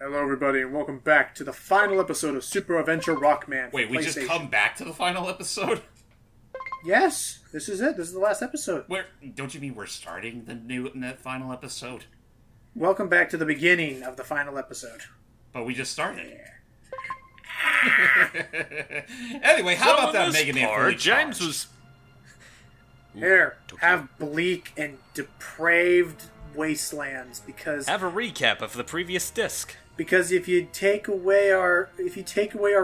Hello, everybody, and welcome back to the final episode of Super Adventure Rockman. Wait, we just come back to the final episode? Yes, this is it. This is the last episode. Don't you mean we're starting the final episode? Welcome back to the beginning of the final episode. But we just started. Anyway, how about that Mega Man fully James charged? was... Here, have bleak and depraved wastelands because Have a recap of the previous disc. because if you take away our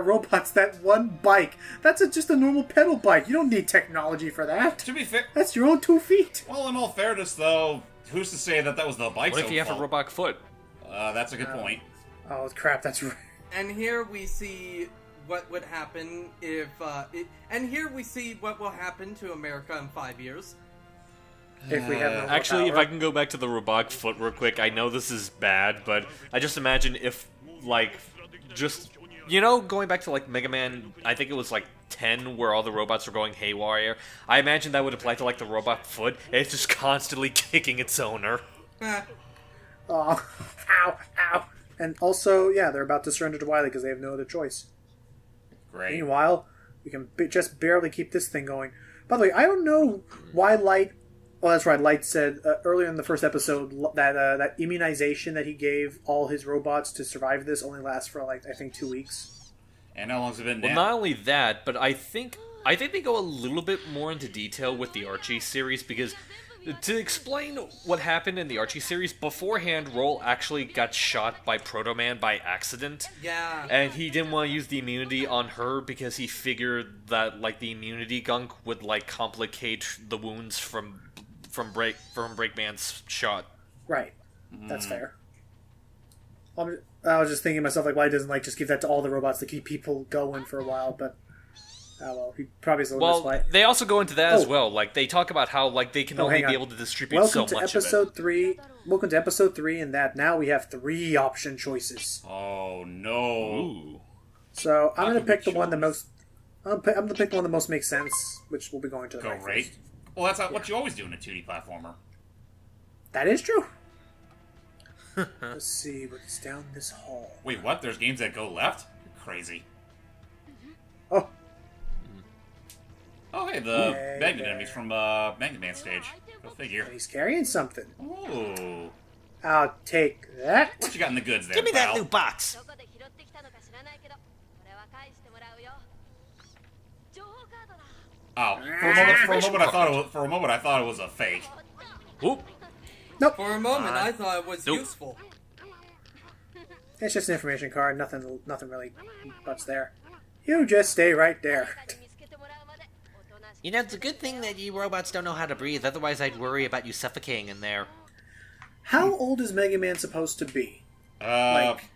robots, that one bike, that's just a normal pedal bike. You don't need technology for that. To be fair, That's your own 2 feet. well, in all fairness, though, who's to say that was the bike's What if you have fault? a robot foot? That's a good point. Oh crap, that's right. And here we see what would happen if, and here we see what will happen to America in 5 years. If we have no more Actually, if power. I can go back to the robotic foot real quick, I know this is bad, but I just imagine if, going back to, Mega Man, I think it was, 10, where all the robots were going haywire, I imagine that would apply to, the robot foot, and it's just constantly kicking its owner. Oh, ow, ow. And also, yeah, they're about to surrender to Wily because they have no other choice. Great. Meanwhile, we can just barely keep this thing going. By the way, I don't know why Light... Oh, that's right. Light said earlier in the first episode that that immunization that he gave all his robots to survive this only lasts for, I think 2 weeks. And how long's it been now? Well, not only that, but I think they go a little bit more into detail with the Archie series, because to explain what happened in the Archie series, beforehand, Roll actually got shot by Proto Man by accident. Yeah. And he didn't want to use the immunity on her because he figured that, the immunity gunk would, complicate the wounds from Breakman's shot. Right. That's fair. I was just thinking to myself, why doesn't, just give that to all the robots to keep people going for a while, but... Oh, well, he probably is a little Well, they also go into that as well. They talk about how, they can only be able to distribute so much of it. Welcome to episode 3, and that now we have 3 option choices. Oh, no. Ooh. So, I'm going to pick the one that most... I'm going to pick the one that most makes sense, which we'll be going to the Go right right. first. Well, that's what you always do in a 2D platformer. That is true. Let's see what's down this hall. Wait, what? There's games that go left? You're crazy. Oh, Oh, hey, the Yay, magnet there. enemies from Mega Man stage. Go figure. he's carrying something. Ooh. I'll take that. What you got in the goods there, Give me that pal? new box! Oh, for a moment I thought it was a fake. Oop. Nope. For a moment, I thought it was Nope. useful. It's just an information card. Nothing really much there. You just stay right there. You know, it's a good thing that you robots don't know how to breathe, otherwise I'd worry about you suffocating in there. How old is Mega Man supposed to be?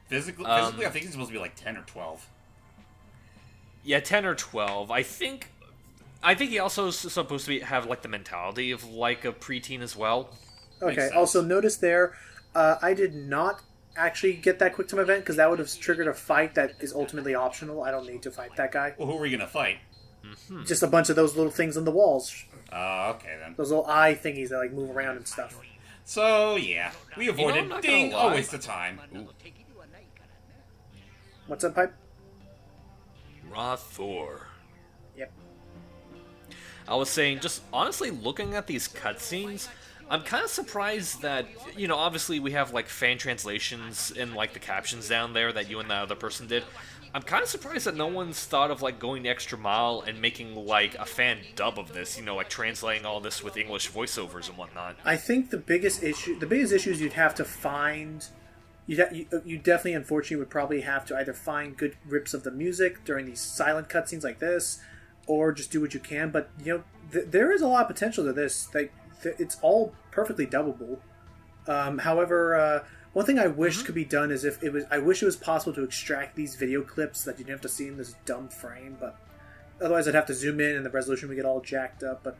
Physically, I think he's supposed to be 10 or 12. Yeah, 10 or 12. I think he also is supposed to have, the mentality of, a preteen as well. Okay, also notice there, I did not actually get that quick time event because that would have triggered a fight that is ultimately optional. I don't need to fight that guy. Well, who are we gonna fight? Just a bunch of those little things on the walls. Okay then. Those little eye thingies that move around and stuff. So, yeah. We avoided I'm not ding, gonna lie. a waste of time. Ooh. What's up, Pipe? Raw Thor. Yep. I was saying, just honestly looking at these cutscenes, I'm kind of surprised that, obviously we have, fan translations in, the captions down there that you and that other person did. I'm kind of surprised that no one's thought of, going the extra mile and making, a fan dub of this, translating all this with English voiceovers and whatnot. I think the biggest issues you'd have to find... You definitely, unfortunately, would probably have to either find good rips of the music during these silent cutscenes like this, or just do what you can. But, there is a lot of potential to this. It's all perfectly dubbable. However, one thing I wish could be done is I wish it was possible to extract these video clips that you didn't have to see in this dumb frame, but otherwise I'd have to zoom in and the resolution would get all jacked up. But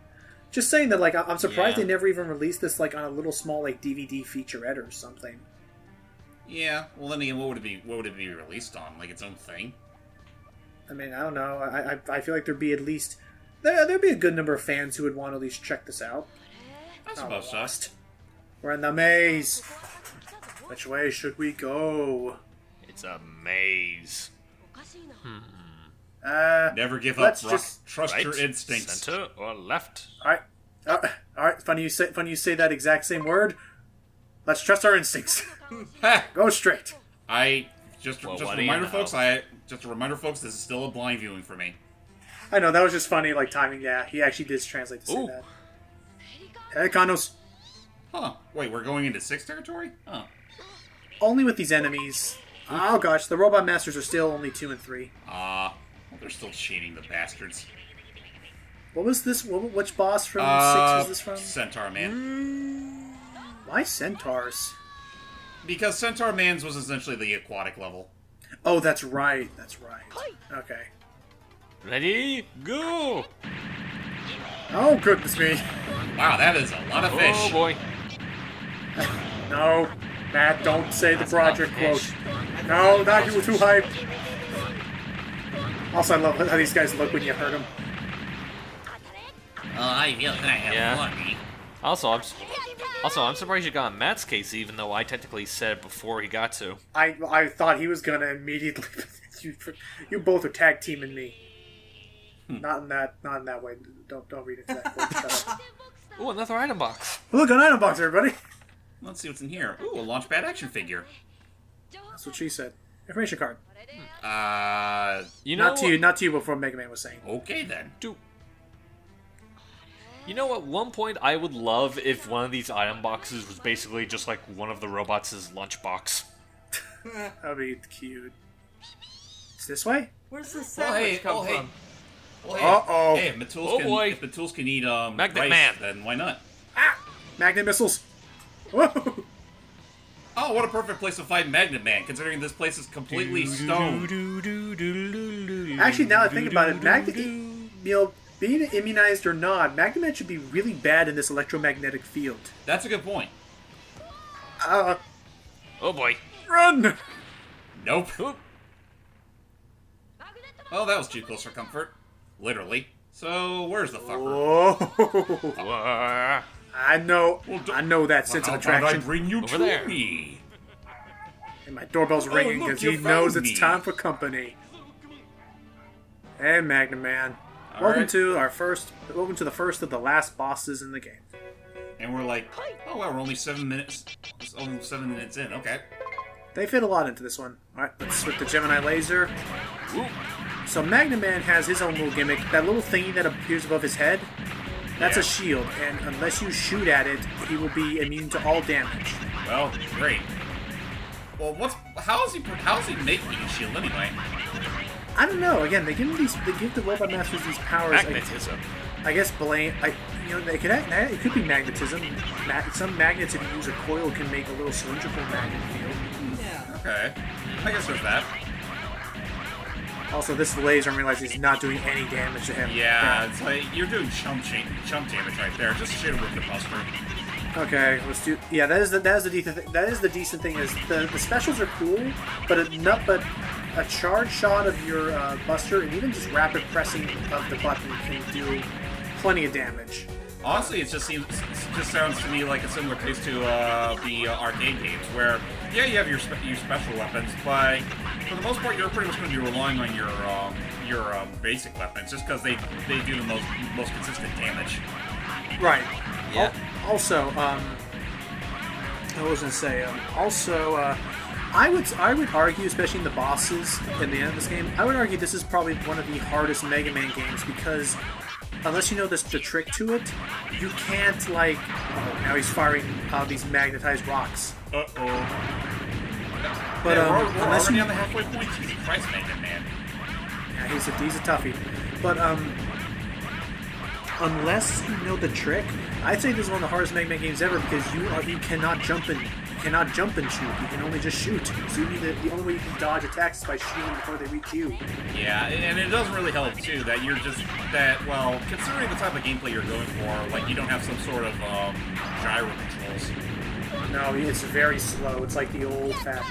just saying that, I'm surprised they never even released this, on a little small, DVD featurette or something. Yeah, well then again, what would it be released on? Its own thing? I mean, I don't know. I feel like there'd be at least... There'd be a good number of fans who would want to at least check this out. I suppose so. We're in the maze. Which way should we go? It's a maze. Never give up, let's Rock. just- Trust Right, your instincts. center, or left? All right. Funny you say that exact same word. Let's trust our instincts. Ha! Go straight. Just Well, a what do you reminder, know? folks. Just a reminder, folks. This is still a blind viewing for me. I know that was just funny, like timing. Yeah, he actually did translate to say Ooh. that. Hey, Kanos. Huh? Wait, we're going into 6 territory? Huh? Only with these enemies. Oh gosh, the robot masters are still only 2 and 3. Well, they're still cheating, the bastards. What was this? Which boss from 6 was this from? Centaur Man. Why centaurs? Because Centaur Man's was essentially the aquatic level. Oh, that's right. Okay. Ready, go! Oh goodness me. Wow, that is a lot of fish. Oh boy. No, Matt, don't say the That's project not quote. fish. No, not you were too hyped. Also, I love how these guys look when you hurt them. Oh, I feel like I have Yeah. money. Also, I'm surprised you got Matt's case, even though I technically said it before he got to. I thought he was gonna immediately. you both are tag teaming me. Not in that way. Don't read into that quote. Shut up. Ooh, another item box. Look, an item box, everybody. Let's see what's in here. Ooh, a Launchpad action figure. That's what she said. Information card. You know Not to you, but what Mega Man was saying. Okay then. You know, at one point, I would love if one of these item boxes was basically just like one of the robots' lunchbox. That'd be cute. It's this way? Where's the Well, sandwich come hey. from? Well, hey, Uh-oh. Hey, if Matools Oh, can, boy. if Matools can eat Magnet rice, Man. then why not? Magnet missiles. Whoa. Oh, what a perfect place to fight Magnet Man, considering this place is completely stone. Actually, now I think about it, being immunized or not, Magnet Man should be really bad in this electromagnetic field. That's a good point. Oh boy. Run! Nope. Oop. Well, that was too close for comfort. Literally. So, where's the fucker? Whoa! Wah. I know that sense of How about I attraction. bring you Over to there. me? And my doorbell's ringing look, because you he knows found it's me. time for company. Hey, Magnet Man. All Welcome right. to the first of the last bosses in the game. And we're like, oh wow, we're only 7 minutes. It's almost 7 minutes in. Okay. They fit a lot into this one. Alright, let's switch the Gemini laser. So Magnet Man has his own little gimmick. That little thingy that appears above his head, that's a shield, and unless you shoot at it, he will be immune to all damage. Well, great. Well, how is he making a shield anyway? I don't know. Again, they give the robot masters these powers. Magnetism. I guess it could be magnetism. Some magnets, if you use a coil, can make a little cylindrical magnet field. Yeah. Okay. I guess there's that. Also, this laser, I realize he's not doing any damage to him. Yeah, it's like you're doing chump damage right there. Just shoot him with the buster. Okay, let's do. Yeah, that is the decent thing is the specials are cool, but a charge shot of your buster and even just rapid pressing of the button can do plenty of damage. Honestly, it just sounds to me like a similar case to the arcade games, where you have your special weapons, but for the most part, you're pretty much going to be relying on your basic weapons, just because they do the most consistent damage. Right. Yeah. Also, I was gonna say. I would argue, especially in the bosses in the end of this game, I would argue this is probably one of the hardest Mega Man games because unless you know the trick to it, you can't like. Oh, now he's firing these magnetized rocks. Uh-oh. But Yeah, we're unless already you, on the halfway point. Jesus Christ, Magnet Man. yeah, he's a toughie. But unless you know the trick, I'd say this is one of the hardest Mega Man games ever because you cannot jump and shoot. You can only just shoot. So you need the only way you can dodge attacks is by shooting them before they reach you. Yeah, and it doesn't really help too that you're just well, considering the type of gameplay you're going for, like you don't have some sort of gyro controls. No, it's very slow. It's like the old fashioned.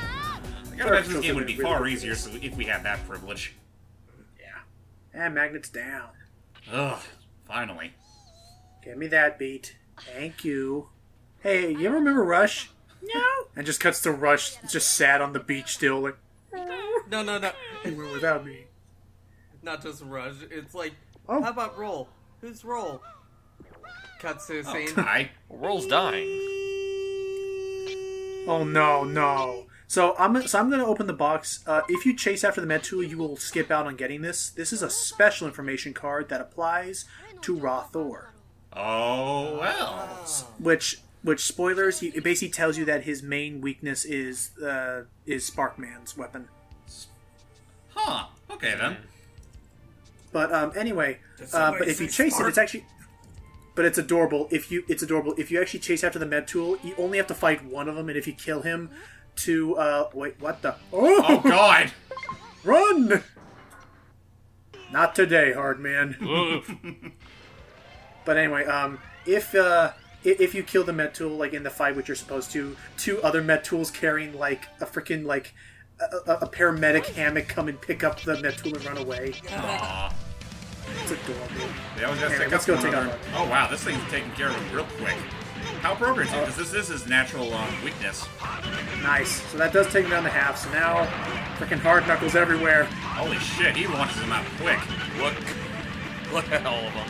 I gotta imagine this game would be far easier if we had that privilege. Yeah. And magnets down. Ugh, finally. Give me that beat. Thank you. Hey, you ever remember Rush? No. And just cuts to Rush, just sat on the beach still, like, No. He went without me. Not just Rush. It's like, Oh. how about Roll? Who's Roll? Cutscene. Okay. Roll's dying. Oh no. So I'm gonna open the box. If you chase after the med tool, you will skip out on getting this. This is a special information card that applies to Raw Thor. Oh, well. Which spoilers? It basically tells you that his main weakness is Sparkman's weapon. Huh. Okay, then. But anyway, but if you chase it, it's actually. But it's adorable. If you actually chase after the med tool, you only have to fight one of them, and if you kill him, wait, what the? Oh, God! Run! Not today, hard man. But anyway, if you kill the med tool like in the fight, which you're supposed to, two other med tools carrying like a freaking like a paramedic hammock come and pick up the med tool and run away. Aww. It's adorable. They always gotta Anyway, take let's up go take another- out. Oh, wow, this thing's taking care of him real quick. How appropriate, because this is his natural weakness. Nice. So that does take him down to half. So now, freaking hard knuckles everywhere. Holy shit, he launches him out quick. Look at all of them.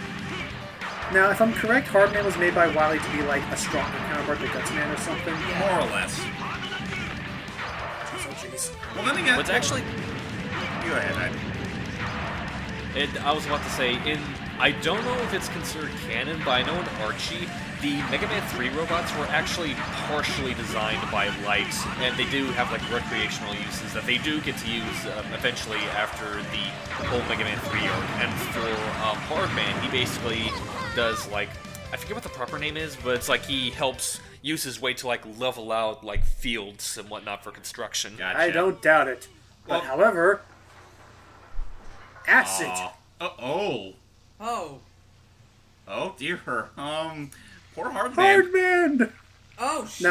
Now, if I'm correct, Hardman was made by Wily to be like a stronger counterpart to Gutsman or something. More or less. So jeez. Well, then again... What's actually... Go ahead, I was about to say, I don't know if it's considered canon, but I know in Archie, the Mega Man 3 robots were actually partially designed by Light, and they do have like recreational uses that they do get to use eventually after the whole Mega Man 3 arc. And for Hardman, he basically does like, I forget what the proper name is, but it's like he helps use his way to like level out like fields and whatnot for construction. Gotcha. I don't doubt it. But Well- however, acid. Oh. Oh, dear. Poor Hardman. Hardman. oh shit.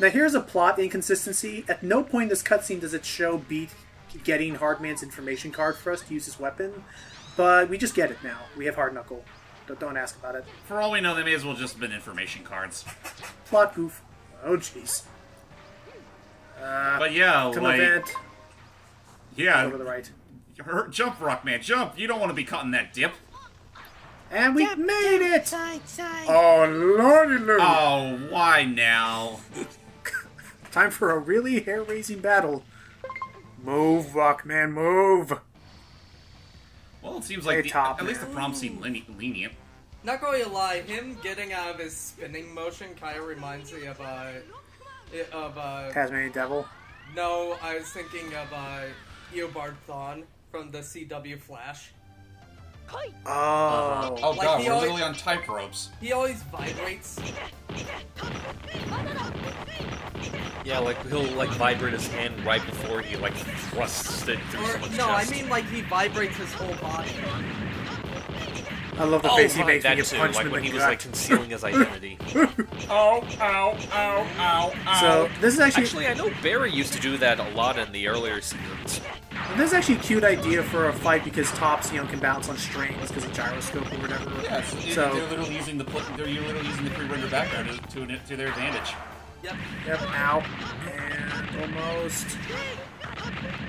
Now here's a plot inconsistency. At no point in this cutscene does it show Beat getting Hardman's information card for us to use his weapon, but we just get it now. We have Hard Knuckle. Don't ask about it. For all we know, they may as well just have been information cards. Plot goof. Oh jeez. But yeah, Come like... event. Yeah. Over the right. Jump, Rockman, jump! You don't want to be caught in that dip. And we made it! Side. Oh lordy lordy. Oh, why now? Time for a really hair-raising battle. Move, Rockman, move! Well, it seems Hey, like Top at least the Man. prom seemed lenient. Not going to lie, him getting out of his spinning motion kind of reminds me of Tasmanian Devil. no, I was thinking of Eobard Thawne from the CW Flash. Oh. Oh Like god, he we're always- literally on tight ropes. He always vibrates. Yeah, like he'll like vibrate his hand right before he like thrusts it through Or someone's no, I chest. mean like he vibrates his whole body. I love the Oh, face he right, makes when that you too, punch like him when in he the was gut. like concealing his identity. Ow, ow, ow, ow, ow. So this is Actually, I know Barry used to do that a lot in the earlier seasons. this is actually a cute idea for a fight because Tops, can bounce on strings because of gyroscope or whatever. yeah, So- they're literally using the pre-rendered background to their advantage. Yep. Yep, ow. And almost.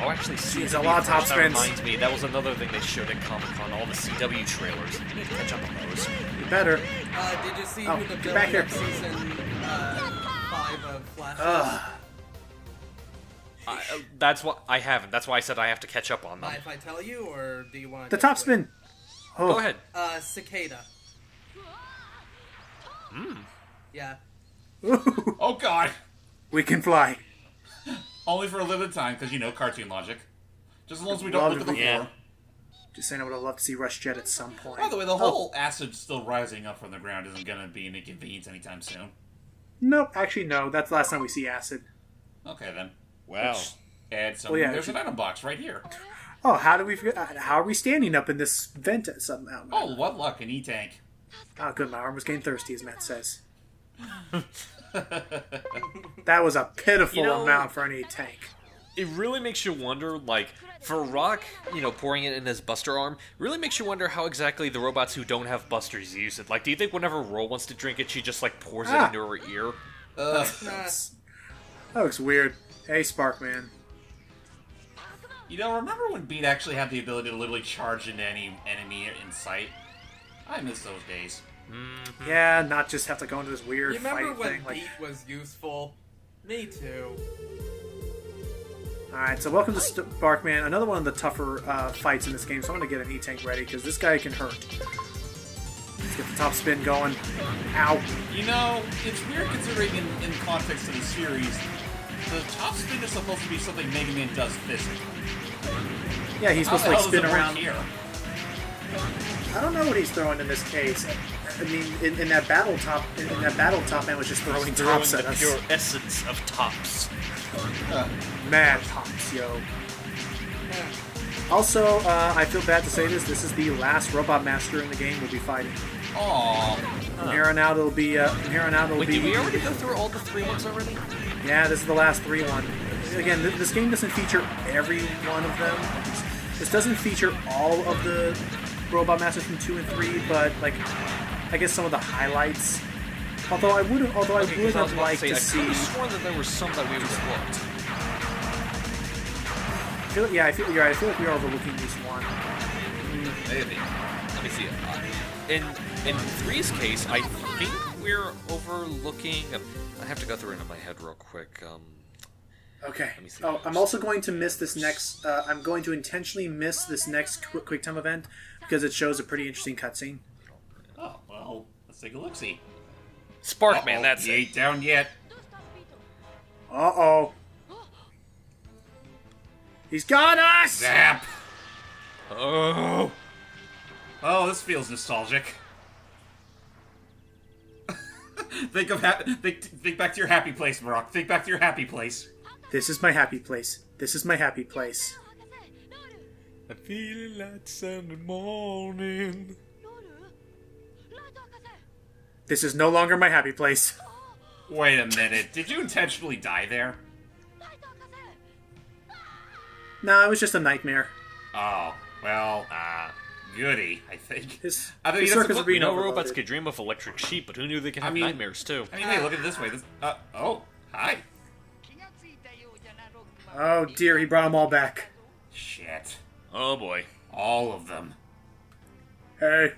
Oh, actually, Jeez, CW a lot of top Flash, that spins. reminds me, that was another thing they showed at Comic-Con, all the CW trailers. You need to catch up on those. You better. Did you see Oh, who the get back villain here. of season 5 of Flash is? Ugh. That's what I haven't. That's why I said I have to catch up on them. Mind if I tell you, or do you want The top spin. Oh. Go ahead. Cicada. Yeah. Oh god! We can fly. Only for a limited time, because cartoon logic. Just as long as we don't Love look at the it, yeah. floor. Just saying I would have loved to see Rush Jet at some point. By the way, the whole acid still rising up from the ground isn't going to be an inconvenience anytime soon. Nope, actually no. That's the last time we see acid. Okay then. Wow. Add some. Well, yeah, There's an item box right here. Oh, how are we standing up in this vent somehow? Oh, what luck, an E-tank. Oh, good. My arm was getting thirsty, as Matt says. That was a pitiful amount for an E-tank. It really makes you wonder, like, for Rock, pouring it in his Buster arm, really makes you wonder how exactly the robots who don't have Busters use it. Like, do you think whenever Ro wants to drink it, she just, like, pours it into her ear? Nah. That looks weird. Hey, Sparkman. You know, remember when Beat actually had the ability to literally charge into any enemy in sight? I miss those days. Yeah, not just have to go into this weird Remember fighting when thing. Like, Beat was useful? Me too. alright, so welcome to Sparkman. Another one of the tougher fights in this game, so I'm going to get an E-Tank ready, because this guy can hurt. Let's get the top spin going. Ow. You know, it's weird considering in context of the series, the top spin is supposed to be something Mega Man does physically. Yeah, he's How supposed to the like hell spin does it work around. here? I don't know what he's throwing in this case. I mean, in that battle top, man was just throwing tops at the us. pure essence of tops. Mad tops, yo. Also, I feel bad to say this. This is the last Robot Master in the game we'll be fighting. Aww. From here on out, it'll be. Wait, did we already go through all the 3 ones already? Yeah, this is the last 3-1. Again, this game doesn't feature every one of them. This doesn't feature all of the Robot Masters from 2 and 3, but like, I guess some of the highlights. Although I would have liked to see. I could have sworn that there were some that we overlooked. I feel you're right. I feel like we are overlooking this one. Maybe. Let me see. In 3's case, I think we're overlooking. I have to go through it in my head real quick. Okay. Let me see. Oh, I'm also going to miss this next. I'm going to intentionally miss this next QuickTime event because it shows a pretty interesting cutscene. Oh, well, let's take a look-see. Sparkman, that's he it. ain't down yet. Uh-oh. He's got us! Zap! Oh. Oh, this feels nostalgic. think back to your happy place, Brock. Think back to your happy place. This is my happy place. This is my happy place. I'm feeling like Sunday morning. This is no longer my happy place. Wait a minute. Did you intentionally die there? Nah, it was just a nightmare. Oh, well, goody, I think. His I mean, his that's circuits a are book. being No overloaded. robots could dream of electric sheep, but who knew they could have mean- nightmares too? I mean, hey, look at it this way. Oh, hi. Oh dear, he brought them all back. Shit. Oh boy. All of them. Hey.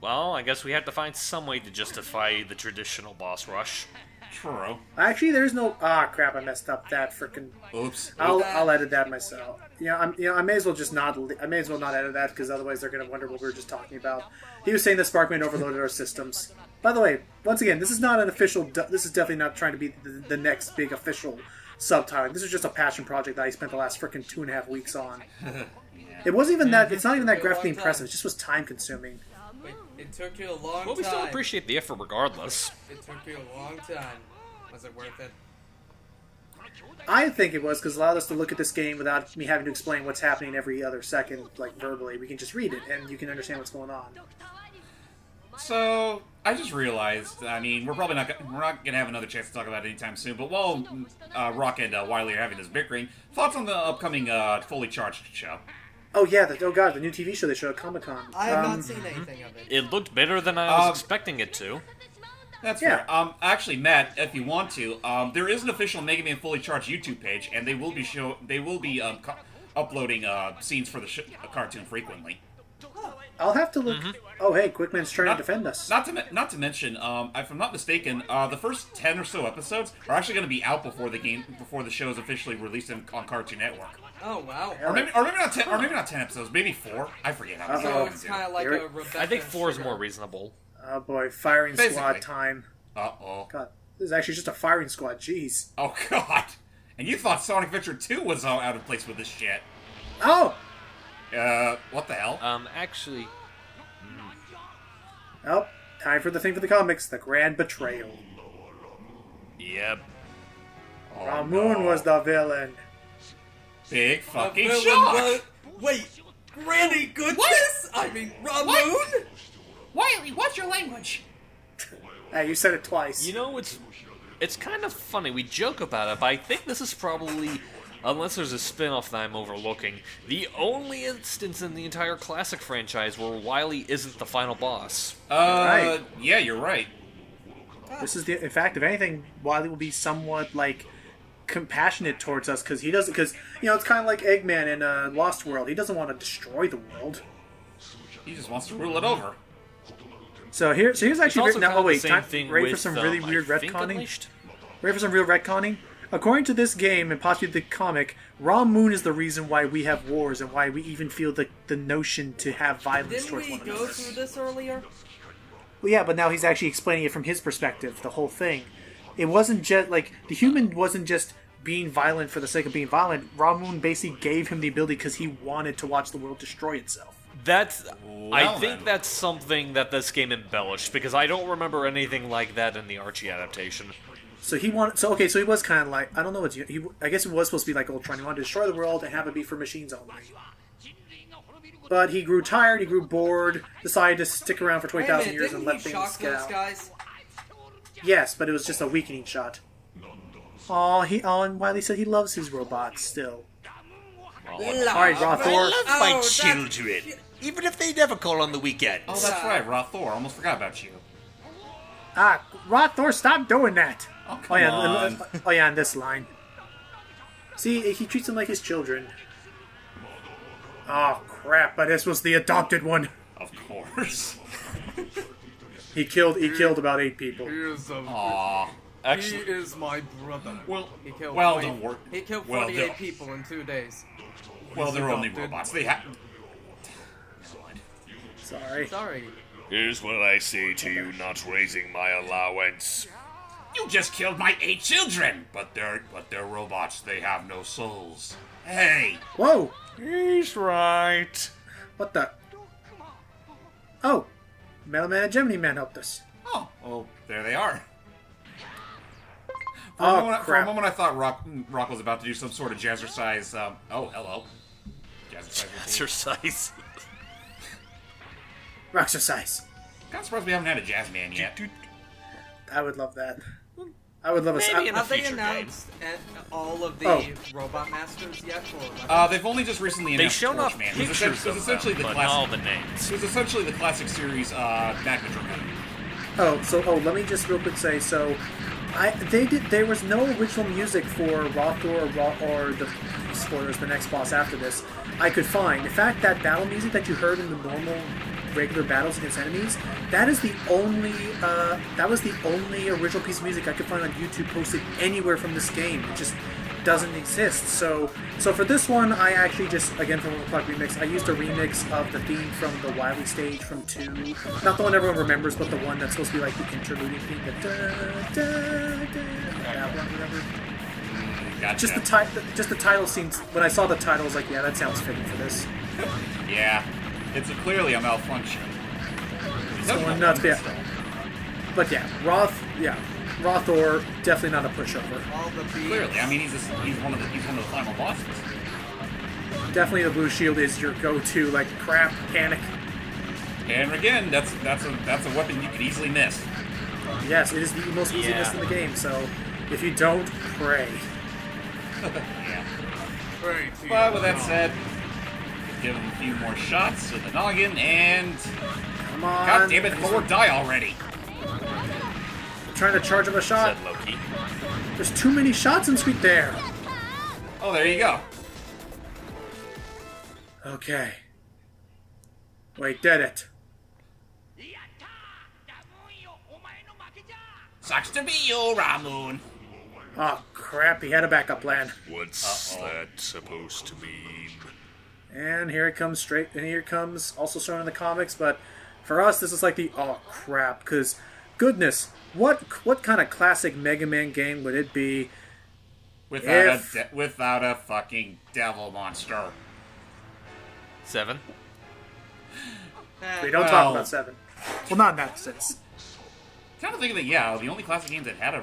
Well, I guess we have to find some way to justify the traditional boss rush. True. Actually, there's no. Ah, crap! I messed up that freaking. Oops. I'll edit that myself. I may as well just not. I may as well not edit that because otherwise they're gonna wonder what we were just talking about. He was saying that Sparkman overloaded our systems. By the way, once again, this is not an official. This is definitely not trying to be the next big official subtitle. This is just a passion project that I spent the last freaking 2.5 weeks on. It wasn't even that. It's not even that graphically impressive. It just was time consuming. It took you a long Well, we time. still appreciate the effort regardless. It took you a long time. Was it worth it? I think it was because it allowed us to look at this game without me having to explain what's happening every other second, like verbally. We can just read it and you can understand what's going on. So, I just realized, I mean, we're not gonna have another chance to talk about it anytime soon, but while Rock and Wiley are having this bickering, thoughts on the upcoming Fully Charged show? Oh yeah, the new TV show they showed at Comic-Con. I have not seen anything of it. It looked better than I was expecting it to. That's Yeah. fair. Actually, Matt, if you want to, there is an official Mega Man Fully Charged YouTube page, and they will be uploading scenes for the cartoon frequently. I'll have to look. Oh hey, Quickman's trying to defend us. Not to mention, if I'm not mistaken, the first 10 or so episodes are actually going to be out before the show is officially released on Cartoon Network. Oh wow. Or maybe not 10. Or maybe not 10 episodes. Maybe 4. I forget how many. So Uh-oh. it's kind of like Here a it- Rebecca I think 4 is Sugar. more reasonable. Oh boy, firing squad Basically. time. Uh-oh. God, this is actually just a firing squad. Jeez. Oh God. And you thought Sonic Adventure 2 was all out of place with this shit. Oh. What the hell? Actually, Oh, time for the thing for the comics: the Grand Betrayal. yep. Oh, Ramoon was the villain. big A fucking villain shock! was- Wait, Granny Goodness? I mean, Ramoon? Wiley, what's your language? Hey, you said it twice. You know, it's kind of funny. We joke about it, but I think this is probably, unless there's a spin-off that I'm overlooking, the only instance in the entire classic franchise where Wily isn't the final boss. Right. Yeah, you're right. This is in fact, if anything, Wily will be somewhat like compassionate towards us because he doesn't. Because it's kind of like Eggman in Lost World. He doesn't want to destroy the world. He just wants to rule it over. So here's actually also now. Oh wait, the same ready for with, some really weird I think retconning? Unleashed? Ready for some real retconning? According to this game and possibly the comic, Raw Moon is the reason why we have wars and why we even feel the notion to have violence Didn't towards we one go another. through this earlier? Well, yeah, but now he's actually explaining it from his perspective, the whole thing. It wasn't just, like, the human wasn't just being violent for the sake of being violent. Raw Moon basically gave him the ability because he wanted to watch the world destroy itself. I think that's something that this game embellished, because I don't remember anything like that in the Archie adaptation. So he wanted, so he was kind of like, I don't know I guess it was supposed to be like Ultron. He wanted to destroy the world and have it be for machines only. But he grew tired, he grew bored, decided to stick around for 20,000 years and let things get out. Guys? Yes, but it was just a weakening shot. And Wiley said he loves his robots still. Alright, Rothor. My Oh, children, even if they never call on the weekends. Oh, that's right, Rothor. Almost forgot about you. Rothor, stop doing that! Oh, come on. And this line. See, he treats them like his children. Oh, crap, but this was the adopted one. Of course. He killed about 8 people. Aww. He is my brother. Well, He killed don't worry. He killed Well, 48 people in 2 days. Well, they're only adopted. robots. They have... Sorry. Here's what I say to you not raising my allowance. You just killed my 8 children! But they're robots. They have no souls. Hey! Whoa! He's right. What the? Oh! Metal Man and Gemini Man helped us. Oh, well, there they are. For Crap. a moment, I thought Rock was about to do some sort of jazzercise. Oh, hello. Jazzercise. Exercise. Roxercise. Kind of surprised we haven't had a jazz man yet. I would love that. I would love a... Maybe in a Have they future game. announced all of the Robot Masters yet? They've only just recently They announced shown off Torchman. pictures of essentially them, the but classic. all the names. It was essentially the classic series Magma Dragoon. let me just real quick say, there was no original music for Rothor or the spoilers, the next boss after this, I could find. In fact, that battle music that you heard in the normal regular battles against enemies, that was the only original piece of music I could find on YouTube posted anywhere from this game. It just doesn't exist. So for this one, I actually just, again, from 1 O'Clock Remix, I used a remix of the theme from the Wily stage from 2. Not the one everyone remembers, but the one that's supposed to be like the interluding theme. The that one, remember? Gotcha. Just the title seems. When I saw the title, I was like, yeah, that sounds fitting for this. Yeah, it's clearly a malfunction. It's going nuts, yeah. But yeah, Rothor, definitely not a pushover. All the beats. Clearly, I mean, he's one of the final bosses. Definitely the blue shield is your go-to, like crap, panic. And again, that's a weapon you could easily miss. Yes, it is the most easy miss in the game. So if you don't, pray. Yeah. Right, But with that said, give him a few more shots with the noggin, and Come on. God damn it, Thor, die already! I'm trying to charge him a shot. Said Loki. There's too many shots in Sweet there. Oh, there you go. Okay. Wait, did it? Sucks to be you, Ramoon. Oh crap! He had a backup plan. What's that supposed to mean? And here it comes straight. And here it comes, also shown in the comics. But for us, this is like the oh crap. Because goodness, what kind of classic Mega Man game would it be Without a fucking devil monster. 7? We don't talk about 7. Well, not in that sense. Kind of think of it, yeah. The only classic games that had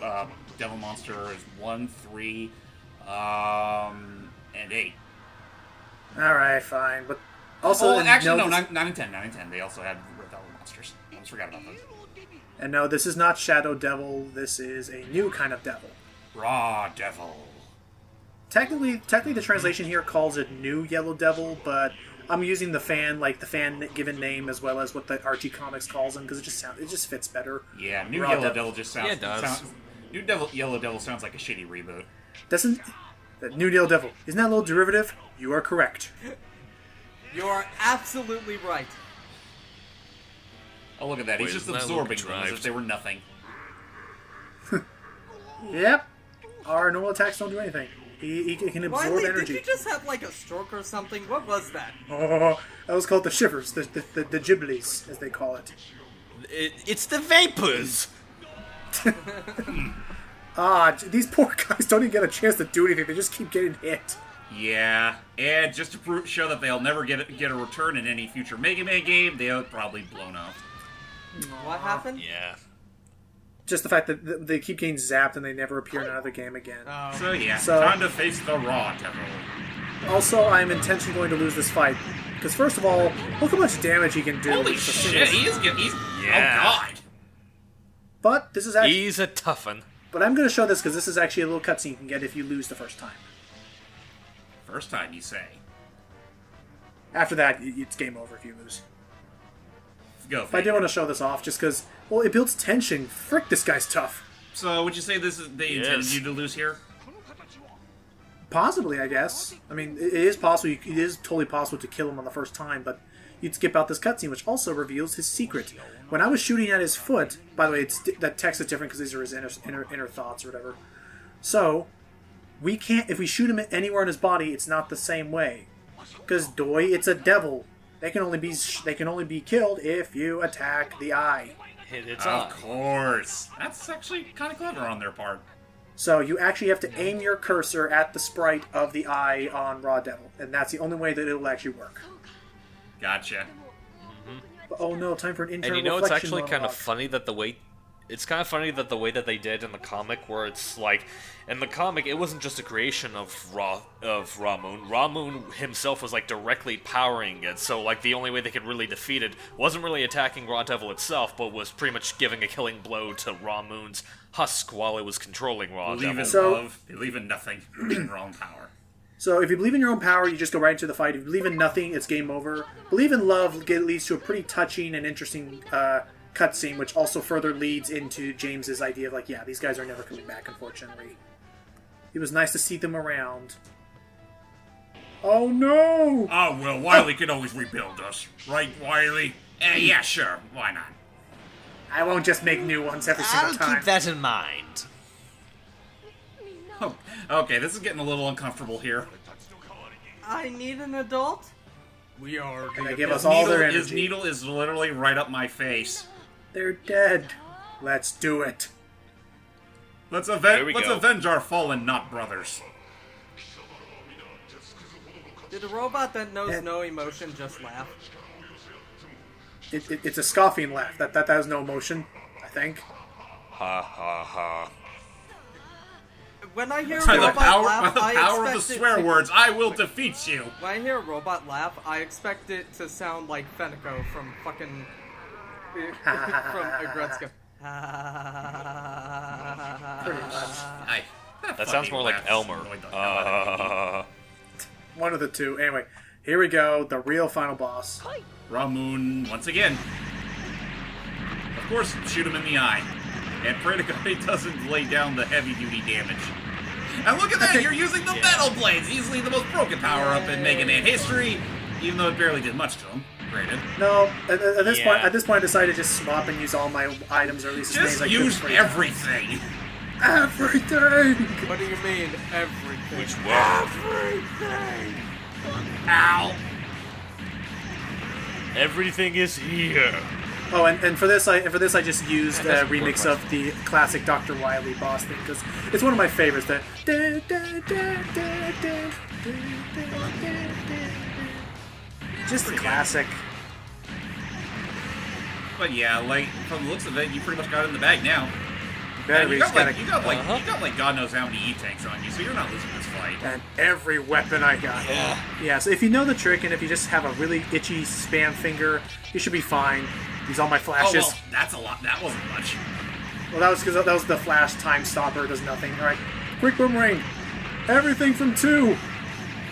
a devil monster is 1, 3, and 8. All right, fine. But also, Oh, actually, no, 9 and 10. 9 and 10. They also had devil monsters. I almost forgot about those. And no, this is not Shadow Devil. This is a new kind of devil. Raw Devil. Technically, the translation here calls it New Yellow Devil, but I'm using the fan given name as well as what the Archie Comics calls him because it just fits better. Yeah, New Raw Yellow Devil just sounds. Yeah, it does. Yellow Devil sounds like a shitty reboot. Doesn't... New Deal Devil. Isn't that a little derivative? You are correct. You are absolutely right. Oh, look at that. He's Wait, just isn't that absorbing Logan them as if drives? they were nothing. Yep. Our normal attacks don't do anything. He can absorb Wiley, energy. did you just have like a stroke or something? What was that? Oh, that was called the shivers, the giblies, as they call it. It's the vapors. These poor guys don't even get a chance to do anything. They just keep getting hit. Yeah, and just to show that they'll never get a return in any future Mega Man game, they'll probably blown up. What happened? Yeah. Just the fact that they keep getting zapped and they never appear in another game again. So yeah, So- time to face the Raw Devil. Also, I'm intentionally going to lose this fight. Because first of all, look how much damage he can do. Holy with the shit, singles. he's Yeah. oh god. But this is actually... He's a toughin'. But I'm going to show this because this is actually a little cutscene you can get if you lose the first time. First time, you say. After that, it's game over if you lose. Go, But I did want to show this off just because, well, it builds tension. Frick, this guy's tough. So, would you say they intended you to lose here? Possibly, I guess. I mean, it is possible. It is totally possible to kill him on the first time, but you'd skip out this cutscene, which also reveals his secret. When I was shooting at his foot, by the way, that text is different because these are his inner thoughts or whatever. So, we can't, if we shoot him anywhere in his body, it's not the same way. Because, it's a devil. They can only be killed if you attack the eye. Hit its Of eye. course. That's actually kind of clever on their part. So you actually have to aim your cursor at the sprite of the eye on Raw Devil, and that's the only way that it'll actually work. Gotcha. But, oh no, time for an internal And you know, it's reflection actually kind of monologue. funny that the way... It's kind of funny that the way that they did in the comic, where it's like... In the comic, it wasn't just a creation of Raw Moon. Raw Moon himself was, like, directly powering it, so, like, the only way they could really defeat it wasn't really attacking Raw Devil itself, but was pretty much giving a killing blow to Raw Moon's husk while it was controlling Raw Believe Devil. in So- love, believe in nothing, believe in your own power. So if you believe in your own power, you just go right into the fight. If you believe in nothing, it's game over. Believe in love leads to a pretty touching and interesting cutscene, which also further leads into James's idea of, like, yeah, these guys are never coming back, unfortunately. It was nice to see them around. Oh no! Oh, well, Wily could always rebuild us. Right, Wily? Yeah, sure. Why not? I won't just make new ones every single I'll time. keep that in mind. Oh, okay, this is getting a little uncomfortable here. I need an adult? We are And they the give us all their His energy. needle is literally right up my face. They're dead. Let's do it. Let's There avenge. we Let's go. avenge our fallen not brothers. Did a robot that knows Yeah. no emotion just laugh? It's a scoffing laugh. That has no emotion, I think. Ha ha ha. When I hear a By the robot power, laugh, by the I power of the expect it swear to- words, I will defeat you. When I hear a robot laugh, I expect it to sound like Fenico from fucking from Agretzka. Pretty much. That sounds more like Elmer. One of the two. Anyway, here we go. The real final boss. Ramoon once again. Of course, shoot him in the eye. And pray to God he doesn't lay down the heavy-duty damage. And look at that, you're using the metal blades! Easily the most broken power-up in Mega Man history, even though it barely did much to him. Granted. No, at this Yeah. point, I decided to just swap and use all my items, or at least as many as Just I could use for everything! everything. What do you mean, everything? Which one? Everything! Ow! Everything is here. Oh, and for this, I just used a that's remix more of the classic Dr. Wily boss thing because it's one of my favorites. That just the classic. But yeah, like, from the looks of it, you pretty much got it in the bag now. Better And be you just got gotta- you got like God knows how many E-tanks on you, so you're not losing this fight. and every weapon I got. Yeah, so if you know the trick and if you just have a really itchy spam finger, you should be fine. Use all my Oh, flashes. well, that's a lot. That wasn't much. Well, that was because that was the flash time stopper. It does nothing. All right, quick boomerang. Everything from 2,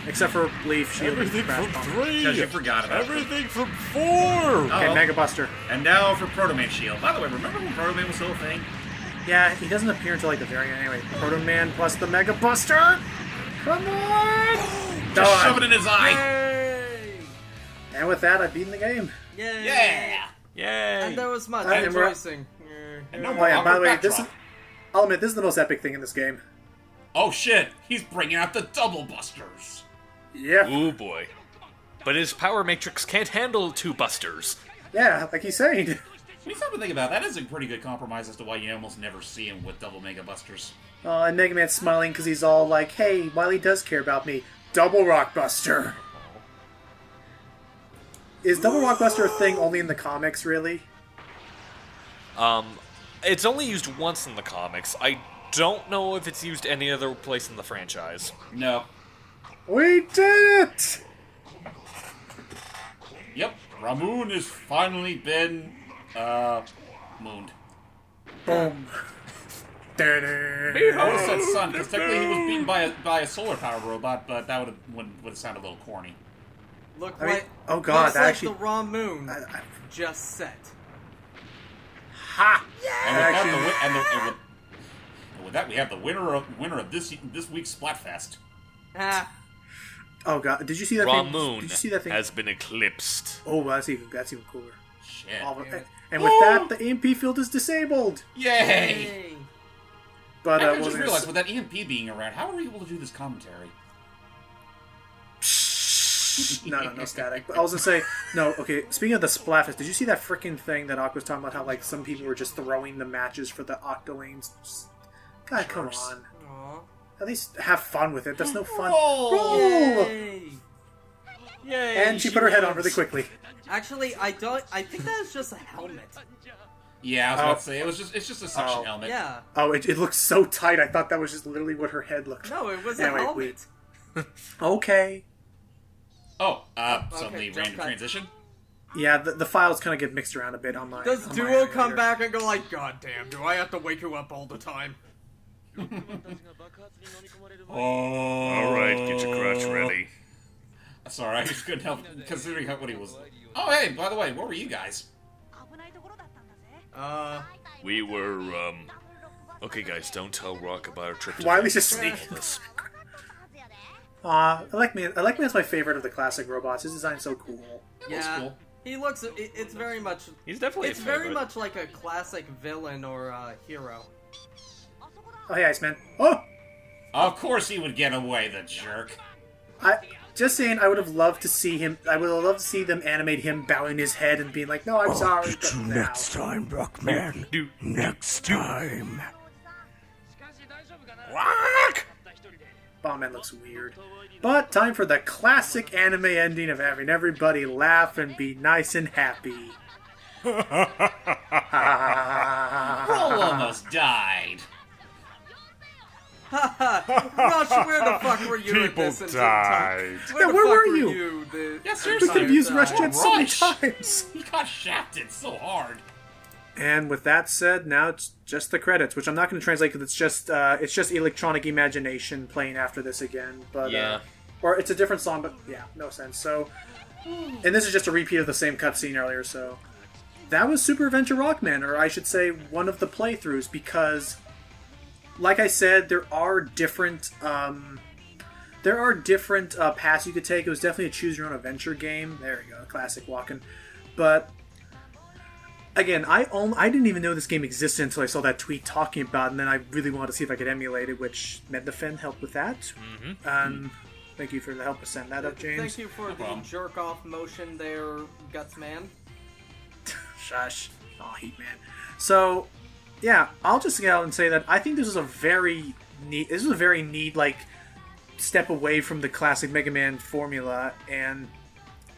except for leaf shield. Everything Crap from bomb. 3. Because you forgot about it. Everything from 4. Okay, Oh. Mega Buster. And now for Proto Man Shield. By the way, remember when Proto Man was still a thing? Yeah, he doesn't appear until like the very end. Anyway, Proto Man plus the Mega Buster. Come on! Just shove it in his eye. Yay! And with that, I've beaten the game. Yay! Yeah. Yay! And there was much And we're- rejoicing. And no Oh more yeah, by the way, awkward this is... backdrop. I'll admit, this is the most epic thing in this game. Oh shit! He's bringing out the double busters. Yeah. Ooh boy. But his power matrix can't handle 2 busters. Yeah, like he's saying. When you stop to think about it, that is a pretty good compromise as to why you almost never see him with double Mega Busters. And Mega Man's smiling because he's all like, hey, Wily does care about me. Double Rock Buster. Is Double Rock Buster a thing only in the comics, really? It's only used once in the comics. I don't know if it's used any other place in the franchise. No. We did it! Yep. Ramoon has finally been, mooned. Boom. I almost said sun, because technically he was beaten by a solar power robot, but that would have sounded a little corny. Look I mean, like, oh god, looks that like actually... the raw moon I- just set. Ha! And with, Actually- that, the, wi- and with that, we have the winner of this week's Splatfest. Ah, Oh god, did you see that thing? Ramoon Did you see that thing? has been eclipsed. Oh, that's even cooler. Shit. And with that, the EMP field is disabled. Yay! hey. But I what just was I realized, gonna with that EMP being around, how are we able to do this commentary? say? No static. But I was gonna say, no, okay, speaking of the Splatfest, did you see that freaking thing that Aqua was talking about, how like some people were just throwing the matches for the Octolanes? God, come Jerks. on. Aw. At least have fun with it. That's no fun. Roll! Roll! Yay. Yay! And she put her head on really quickly. Actually, I think that is just a helmet. Yeah, I was about to say, it's just a suction Oh. helmet. Yeah. Oh, it looks so tight. I thought that was just literally what her head looked like. No, it was Anyway, a helmet. Okay. Oh, okay, suddenly jump random cut. transition? Yeah, the files kind of get mixed around a bit on my... Does on my Duo end come here. back and go like, God damn, do I have to wake you up all the time? Alright, get your crotch ready. Sorry, I just couldn't help considering what he was. Oh, hey, by the way, where were you guys? We were, Okay, guys, don't tell Rock about our trip to Wiley's just Vegas. sneaking. Elecman's my favorite of the classic robots. His design's so cool. Yeah. cool. He looks. It's very much. He's definitely It's a very favorite. much like a classic villain or hero. Oh, hey, Iceman. Oh! Of course he would get away, the jerk. Just saying, I would have loved to see him. I would have loved to see them animate him bowing his head and being like, "No, I'm sorry." Catch But you now. next time, Rockman. Next time. Rock! Bomb-Man looks weird. But time for the classic anime ending of having everybody laugh and be nice and happy. Roll almost died. Rush, where the fuck were you at this time? Yeah, the where fuck were you? Yeah, We seriously. could have used time? Rush Jet so many Rush. times. He got shafted so hard. And with that said, now it's just the credits, which I'm not going to translate because it's just Electronic Imagination playing after this again. But Yeah. or it's a different song, but yeah, no sense. So, and this is just a repeat of the same cutscene earlier. So that was Super Adventure Rockman, or I should say, one of the playthroughs, because, like I said, there are different paths you could take. It was definitely a choose your own adventure game. There you go, classic walking. But again, I didn't even know this game existed until I saw that tweet talking about it, and then I really wanted to see if I could emulate it, which Medlefin helped with that. Thank you for the help to send that up, James. Thank you for the problem. jerk off motion there, Guts Man. Shush. Oh, Heat Man. So, yeah, I'll just get out and say that I think this is a very neat, like, step away from the classic Mega Man formula, and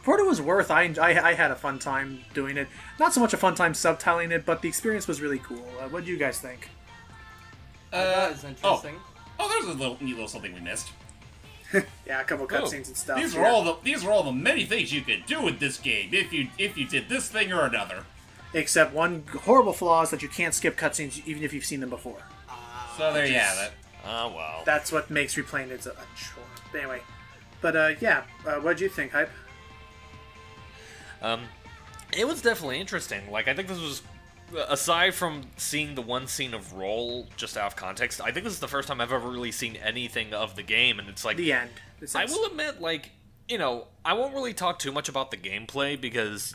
for what it was worth, I had a fun time doing it. Not so much a fun time subtitling it, but the experience was really cool. What do you guys think? That is interesting. Oh, there's a neat little something we missed. Yeah, a couple cutscenes and stuff. These yeah. are all the many things you could do with this game if you did this thing or another. Except one horrible flaw is that you can't skip cutscenes even if you've seen them before. So there you have it. Oh, wow. That's what makes replaying it a chore. But anyway, what do you think, Hype? It was definitely interesting. Like, I think this was aside from seeing the one scene of Roll just out of context, I think this is the first time I've ever really seen anything of the game, and it's like... The end. I will admit, like, I won't really talk too much about the gameplay because,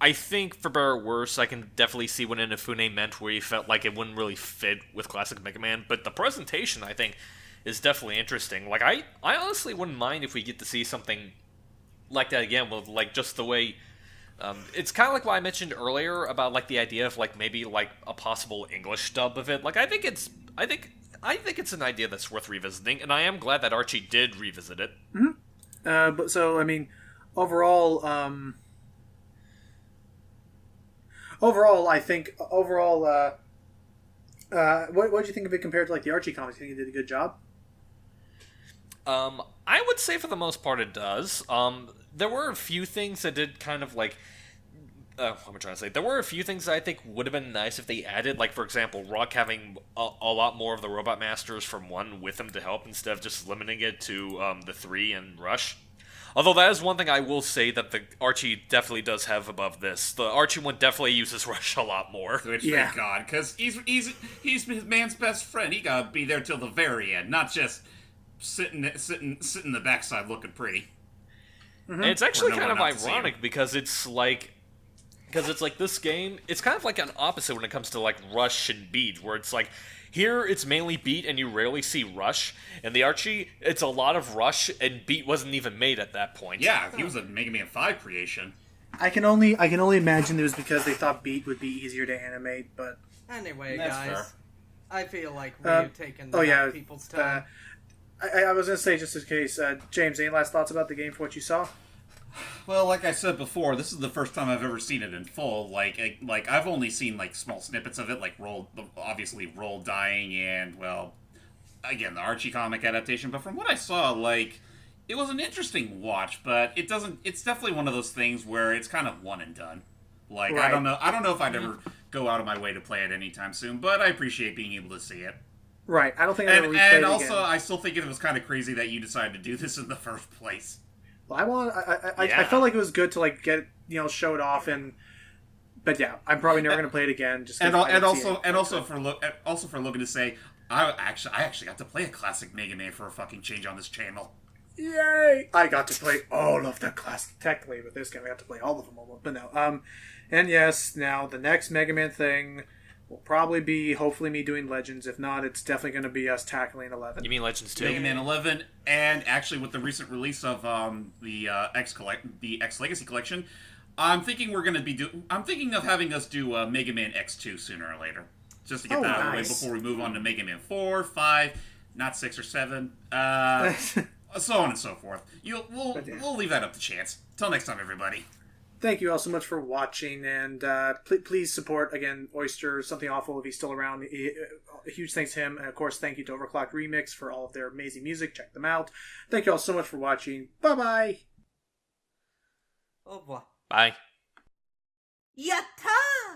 I think, for better or worse, I can definitely see what Inafune meant where he felt like it wouldn't really fit with classic Mega Man, but the presentation, I think, is definitely interesting. Like, I honestly wouldn't mind if we get to see something like that again, with, like, just the way... it's kind of like what I mentioned earlier about, like, the idea of, like, maybe, like, a possible English dub of it. Like, I think it's an idea that's worth revisiting, and I am glad that Archie did revisit it. Mm-hmm. But so, I mean, overall, I think, what did you think of it compared to, like, the Archie comics? You think it did a good job? I would say for the most part it does. There were a few things that did kind of, like... what am I trying to say? There were a few things that I think would have been nice if they added, like, for example, Rock having a lot more of the Robot Masters from 1 with him to help instead of just limiting it to the 3 and Rush. Although that is one thing I will say that the Archie definitely does have above this. The Archie one definitely uses Rush a lot more. Which, thank God, because he's his man's best friend. He gotta be there till the very end, not just sitting in the backside looking pretty. Mm-hmm. And it's actually kind of ironic because it's like this game, it's kind of like an opposite when it comes to, like, Rush and Beat, where it's like, here it's mainly Beat and you rarely see Rush, and the Archie, it's a lot of Rush, and Beat wasn't even made at that point. Yeah, he was a Mega Man 5 creation. I can only imagine it was because they thought Beat would be easier to animate, but... Anyway, That's guys, fair. I feel like we've taken people's time. I was going to say, just in case, James, any last thoughts about the game for what you saw? Well, like I said before, this is the first time I've ever seen it in full. Like I've only seen, like, small snippets of it, like Roll dying, and, well, again, the Archie comic adaptation. But from what I saw, like, it was an interesting watch. But it's definitely one of those things where it's kind of one and done. Like, right. I don't know if I'd ever go out of my way to play it anytime soon. But I appreciate being able to see it. Right. I don't think I'd ever replay it again. And also, I still think it was kind of crazy that you decided to do this in the first place. Well, I felt like it was good to, like, get, show it off, but yeah, I'm probably never going to play it again. Just also for Logan to say, I actually got to play a classic Mega Man for a fucking change on this channel. Yay! I got to play all of the classic. Technically, with this game, I got to play all of them, but no. And yes, now the next Mega Man thing will probably be, hopefully, me doing Legends. If not, it's definitely going to be us tackling 11. You mean Legends 2? Mega Man 11, and actually with the recent release of the X Legacy Collection, I'm thinking of having us do Mega Man X2 sooner or later, just to get that out of the way before we move on to Mega Man 4, 5, not 6 or 7, so on and so forth. We'll leave that up to chance. Till next time, everybody. Thank you all so much for watching, and please support, again, Oyster, Something Awful, if he's still around. A huge thanks to him, and of course, thank you to Overclock Remix for all of their amazing music. Check them out. Thank you all so much for watching. Bye-bye! Au revoir. Bye. Yatta!